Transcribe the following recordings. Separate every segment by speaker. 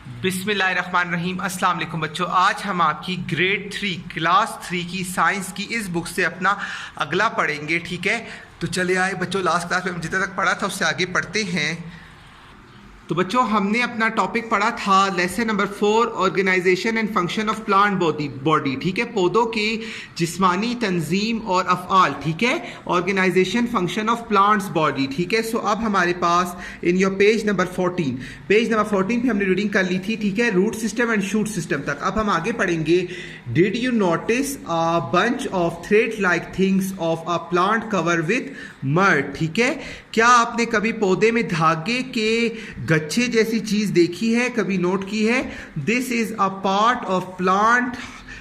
Speaker 1: बिस्मिल्लाहिर्रहमानिर्रहीम। अस्सलाम वालेकुम बच्चों, आज हम आपकी ग्रेड 3 क्लास 3 की साइंस की इस बुक से अपना अगला पढ़ेंगे। ठीक है, तो चले आए बच्चों, लास्ट क्लास में हम जितना तक पढ़ा था उससे आगे पढ़ते हैं। तो बच्चों हमने अपना टॉपिक पढ़ा था lesson number 4, organization and function of plant body. ठीक है, पौधों की जिस्मानी तंजीम और अफ़आल। ठीक है, organization function of plants body. ठीक है, सो अब हमारे पास इन योर पेज नंबर 14 पे हमने रीडिंग कर ली थी। ठीक है, root system and shoot system तक। अब हम आगे पढ़ेंगे। Did you notice a bunch of thread like things of a plant cover with mud. ठीक है, क्या आपने कभी पौधे में धागे के गच्छे जैसी चीज देखी है, कभी नोट की है? This is a part of plant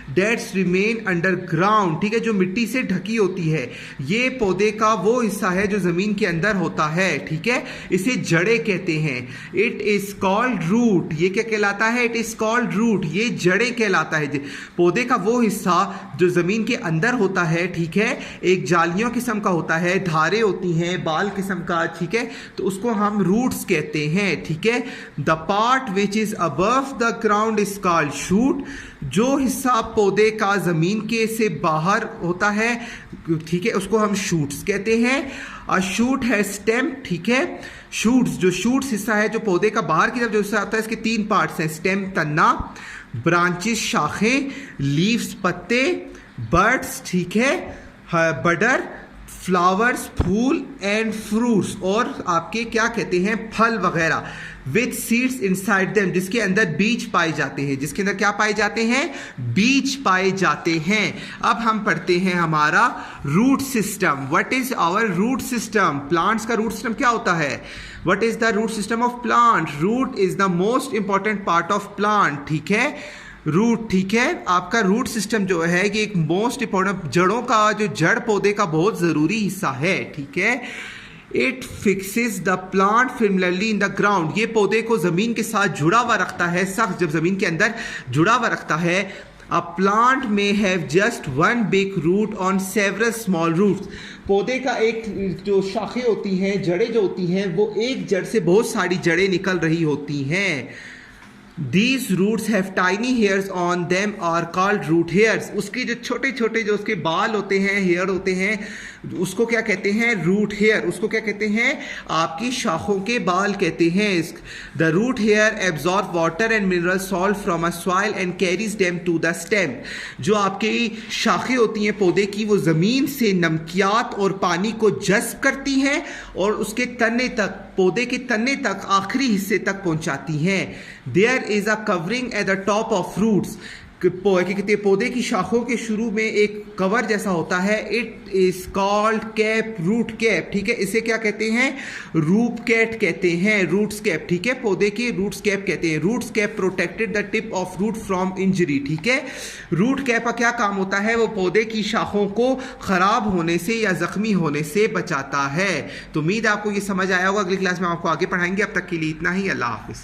Speaker 1: that's remain underground. ठीक है, जो मिट्टी से ढकी होती है, ये पौधे का वो हिस्सा है जो जमीन के अंदर होता है। ठीक है, इसे जड़ें कहते हैं। It is called root. ये क्या कहलाता है? It is called root. ये जड़ें कहलाता है। पौधे का वो हिस्सा जो जमीन के अंदर होता है। ठीक है, एक जालियों किस्म का होता है, धारें होती हैं, बाल किस्म का। ठीक है, तो उसको हम रूट्स कहते हैं। ठीक है, the part which is above the ground is called shoot. जो हिस्सा पौधे का जमीन के से बाहर होता है, ठीक है, उसको हम शूट्स कहते हैं। अ शूट है स्टेम। ठीक है, शूट्स, जो शूट्स हिस्सा है जो पौधे का बाहर की तरफ जो हिस्सा आता है, इसके 3 पार्ट्स हैं। स्टेम तना, ब्रांचेस शाखें, लीव्स पत्ते, बर्ड्स। ठीक है, बडर, फ्लावर्स फूल, एंड फ्रूट्स, और आपके क्या कहते हैं, फल वगैरह। विथ सीड्स इनसाइड देम, जिसके अंदर बीज पाए जाते हैं। जिसके अंदर क्या पाए जाते हैं? बीज पाए जाते हैं। अब हम पढ़ते हैं हमारा root system. What is our root system? Plants का रूट सिस्टम क्या होता है? What is the root system of plant? Root is the most important part of plant. ठीक है, रूट। ठीक है, आपका रूट सिस्टम जो है कि एक मोस्ट इंपॉर्टेंट, जड़ों का, जो जड़ पौधे का बहुत जरूरी हिस्सा है। ठीक है, it fixes the plant firmly in the ground. ये पौधे को जमीन के साथ जुड़ा हुआ रखता है, सख्त जब जमीन के अंदर जुड़ा हुआ रखता है। अ प्लांट में have just one big root on several small roots. पौधे का एक जो शाखें होती हैं, जड़ें जो होती हैं, वो एक जड़ से बहुत सारी जड़ें निकल रही होती हैं। These roots have tiny hairs on them are called root hairs. उसके जो छोटे छोटे जो उसके बाल होते हैं, हेयर होते हैं, उसको क्या कहते हैं? Root hair. उसको क्या कहते हैं? आपकी शाखों के बाल कहते हैं। The root hair absorb water and mineral salt from a soil and carries them to the stem. जो आपकी शाखें होती हैं पौधे की, वो जमीन से नमकियात और पानी को जज्ब करती हैं और उसके तने तक, पौधे के तने तक, आखिरी हिस्से तक पहुंचाती हैं। There is a covering at the top of roots. पौधे की शाखों के शुरू में एक कवर जैसा होता है। It is called cap, root cap. ठीक है, इसे क्या कहते हैं? रूट कैप कहते हैं, रूट्स कैप। ठीक है, पौधे की रूट्स कैप कहते हैं। Roots cap protected the tip of root from injury. ठीक है, रूट कैप का क्या काम होता है? वो पौधे की शाखों को खराब होने से या जख्मी होने से बचाता है। तो उम्मीद आपको ये समझ आया होगा। अगली क्लास में आपको आगे पढ़ाएंगे। अब तक के लिए इतना ही। अल्लाह हाफिज।